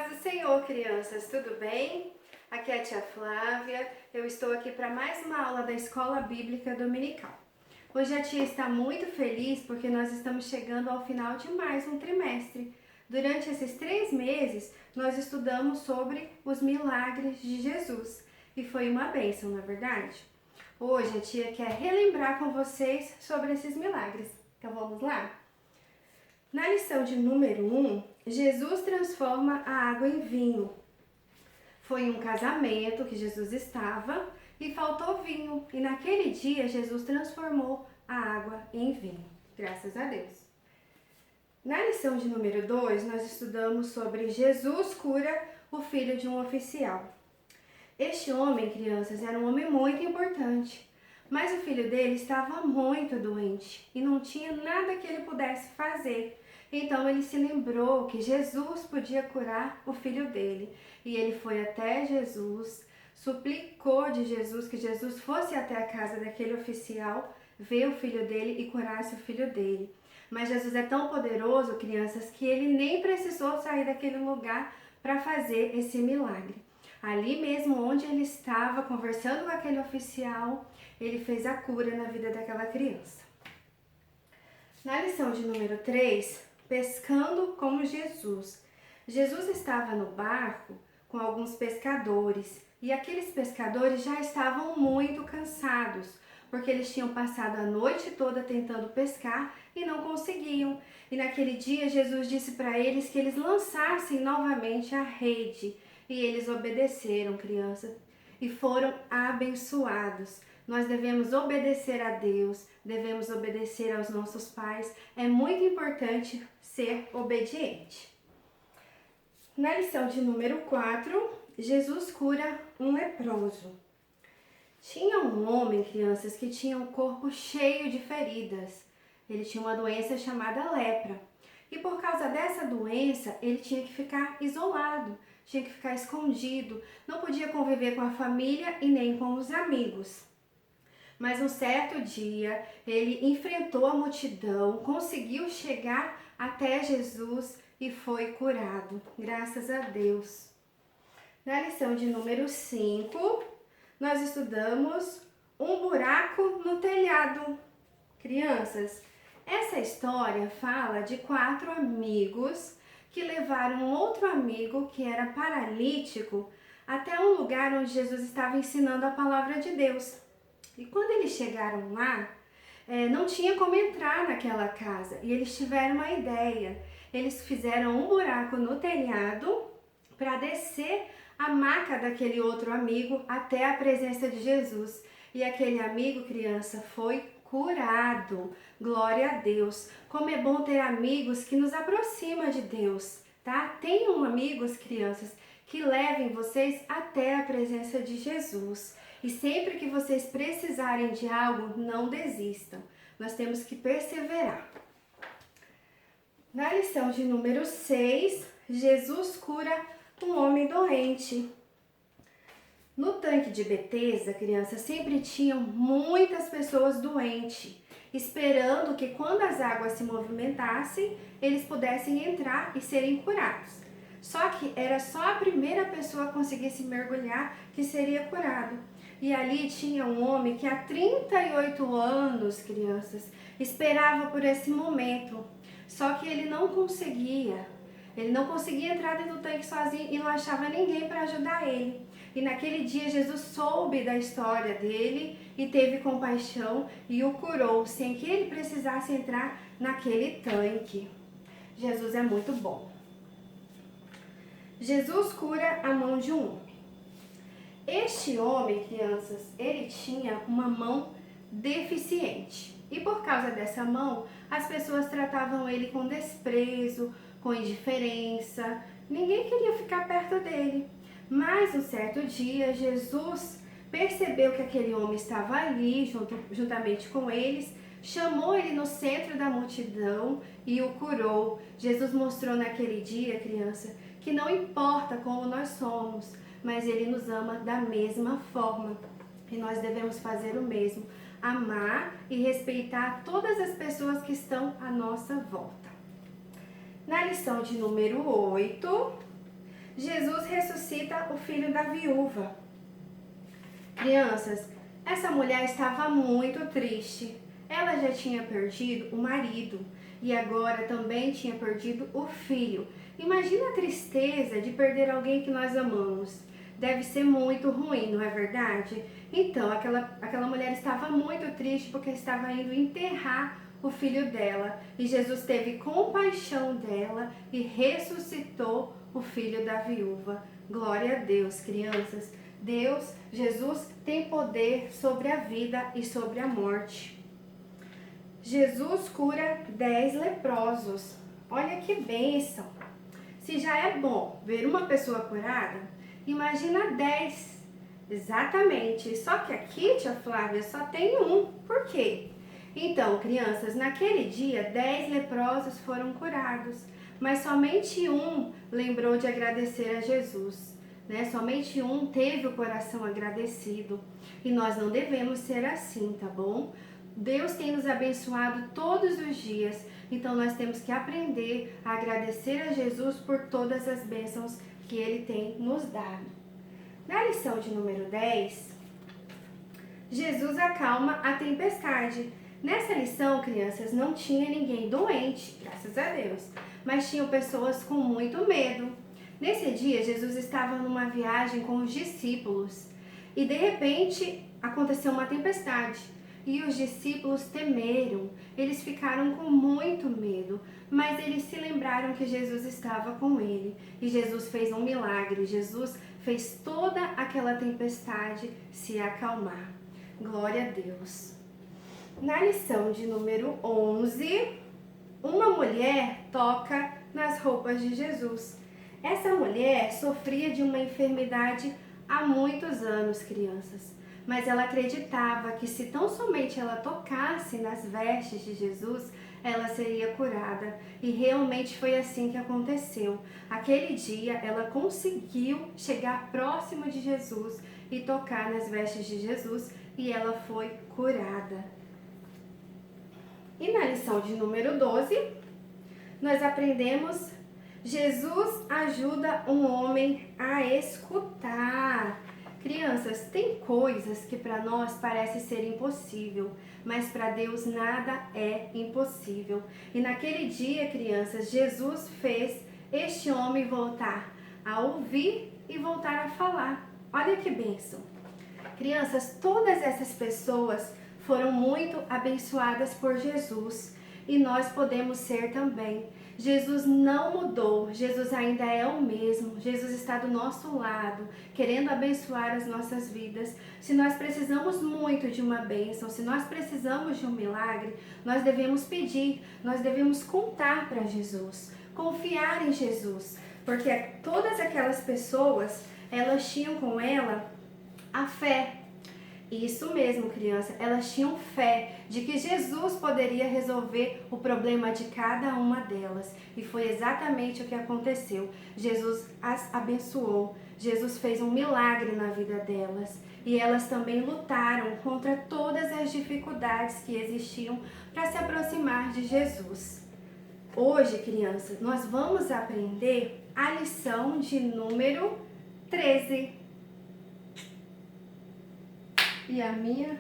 paz do Senhor, crianças, tudo bem? Aqui é a tia Flávia, eu estou aqui para mais uma aula da Escola Bíblica Dominical. Hoje a tia está muito feliz porque nós estamos chegando ao final de mais um trimestre. Durante esses 3 meses, nós estudamos sobre os milagres de Jesus e foi uma bênção, não é verdade? Hoje a tia quer relembrar com vocês sobre esses milagres, então vamos lá? Na lição de número 1, Jesus transforma a água em vinho. Foi um casamento que Jesus estava e faltou vinho. E naquele dia Jesus transformou a água em vinho. Graças a Deus. Na lição de número 2, nós estudamos sobre Jesus cura o filho de um oficial. Este homem, crianças, era um homem muito importante. Mas o filho dele estava muito doente e não tinha nada que ele pudesse fazer. Então ele se lembrou que Jesus podia curar o filho dele. E ele foi até Jesus, suplicou de Jesus que Jesus fosse até a casa daquele oficial, ver o filho dele e curasse o filho dele. Mas Jesus é tão poderoso, crianças, que ele nem precisou sair daquele lugar para fazer esse milagre. Ali mesmo onde ele estava conversando com aquele oficial, ele fez a cura na vida daquela criança. Na lição de número 3, pescando como Jesus. Jesus estava no barco com alguns pescadores e aqueles pescadores já estavam muito cansados, porque eles tinham passado a noite toda tentando pescar e não conseguiam. E naquele dia Jesus disse para eles que eles lançassem novamente a rede. E eles obedeceram, criança, e foram abençoados. Nós devemos obedecer a Deus, devemos obedecer aos nossos pais. É muito importante ser obediente. Na lição de número 4, Jesus cura um leproso. Tinha um homem, crianças, que tinha um corpo cheio de feridas. Ele tinha uma doença chamada lepra. E por causa dessa doença, ele tinha que ficar isolado, tinha que ficar escondido, não podia conviver com a família e nem com os amigos. Mas um certo dia, ele enfrentou a multidão, conseguiu chegar até Jesus e foi curado, graças a Deus. Na lição de número 5, nós estudamos um buraco no telhado. Crianças, essa história fala de 4 amigos que levaram um outro amigo que era paralítico até um lugar onde Jesus estava ensinando a palavra de Deus. E quando eles chegaram lá, não tinha como entrar naquela casa e eles tiveram uma ideia. Eles fizeram um buraco no telhado para descer a maca daquele outro amigo até a presença de Jesus. E aquele amigo, criança, foi curado. Glória a Deus. Como é bom ter amigos que nos aproximam de Deus, tá? Tenham amigos, crianças, que levem vocês até a presença de Jesus. E sempre que vocês precisarem de algo, não desistam. Nós temos que perseverar. Na lição de número 6, Jesus cura um homem doente. No tanque de Betesda, crianças, sempre tinham muitas pessoas doentes, esperando que quando as águas se movimentassem, eles pudessem entrar e serem curados. Só que era só a primeira pessoa a conseguir se mergulhar que seria curado. E ali tinha um homem que há 38 anos, crianças, esperava por esse momento. Só que ele não conseguia. Ele não conseguia entrar dentro do tanque sozinho e não achava ninguém para ajudar ele. E naquele dia Jesus soube da história dele e teve compaixão e o curou sem que ele precisasse entrar naquele tanque. Jesus é muito bom. Jesus cura a mão de um homem. Este homem, crianças, ele tinha uma mão deficiente. E por causa dessa mão, as pessoas tratavam ele com desprezo, com indiferença. Ninguém queria ficar perto dele. Mas um certo dia, Jesus percebeu que aquele homem estava ali, juntamente com eles, chamou ele no centro da multidão e o curou. Jesus mostrou naquele dia, criança, que não importa como nós somos, mas ele nos ama da mesma forma. E nós devemos fazer o mesmo, amar e respeitar todas as pessoas que estão à nossa volta. Na lição de número 8, Jesus ressuscita o filho da viúva. Crianças, essa mulher estava muito triste. Ela já tinha perdido o marido e agora também tinha perdido o filho. Imagina a tristeza de perder alguém que nós amamos. Deve ser muito ruim, não é verdade? Então, aquela mulher estava muito triste porque estava indo enterrar o filho dela. E Jesus teve compaixão dela e ressuscitou o filho da viúva. Glória a Deus, crianças. Jesus tem poder sobre a vida e sobre a morte. Jesus cura 10 leprosos. Olha que bênção! Se já é bom ver uma pessoa curada, imagina 10. Exatamente. Só que aqui, tia Flávia, só tem um. Por quê? Então, crianças, naquele dia 10 leprosos foram curados, mas somente um lembrou de agradecer a Jesus. Somente um teve o coração agradecido. E nós não devemos ser assim, tá bom? Deus tem nos abençoado todos os dias, então nós temos que aprender a agradecer a Jesus por todas as bênçãos que Ele tem nos dado. Na lição de número 10, Jesus acalma a tempestade. Nessa lição, crianças, não tinha ninguém doente, graças a Deus, mas tinham pessoas com muito medo. Nesse dia, Jesus estava numa viagem com os discípulos e de repente aconteceu uma tempestade e os discípulos temeram. Eles ficaram com muito medo, mas eles se lembraram que Jesus estava com ele e Jesus fez um milagre. Jesus fez toda aquela tempestade se acalmar. Glória a Deus. Na lição de número 11, uma mulher toca nas roupas de Jesus. Essa mulher sofria de uma enfermidade há muitos anos, crianças, mas ela acreditava que se tão somente ela tocasse nas vestes de Jesus, ela seria curada. E realmente foi assim que aconteceu. Aquele dia ela conseguiu chegar próximo de Jesus e tocar nas vestes de Jesus e ela foi curada. E na lição de número 12, nós aprendemos: Jesus ajuda um homem a escutar. Crianças, tem coisas que para nós parece ser impossível, mas para Deus nada é impossível. E naquele dia, crianças, Jesus fez este homem voltar a ouvir e voltar a falar. Olha que bênção. Crianças, todas essas pessoas foram muito abençoadas por Jesus e nós podemos ser também. Jesus não mudou, Jesus ainda é o mesmo, Jesus está do nosso lado, querendo abençoar as nossas vidas. Se nós precisamos muito de uma bênção, se nós precisamos de um milagre, nós devemos pedir, nós devemos contar para Jesus, confiar em Jesus, porque todas aquelas pessoas, elas tinham com ela a fé. Isso mesmo, criança, elas tinham fé de que Jesus poderia resolver o problema de cada uma delas. E foi exatamente o que aconteceu. Jesus as abençoou, Jesus fez um milagre na vida delas. E elas também lutaram contra todas as dificuldades que existiam para se aproximar de Jesus. Hoje, crianças, nós vamos aprender a lição de número 13. E a minha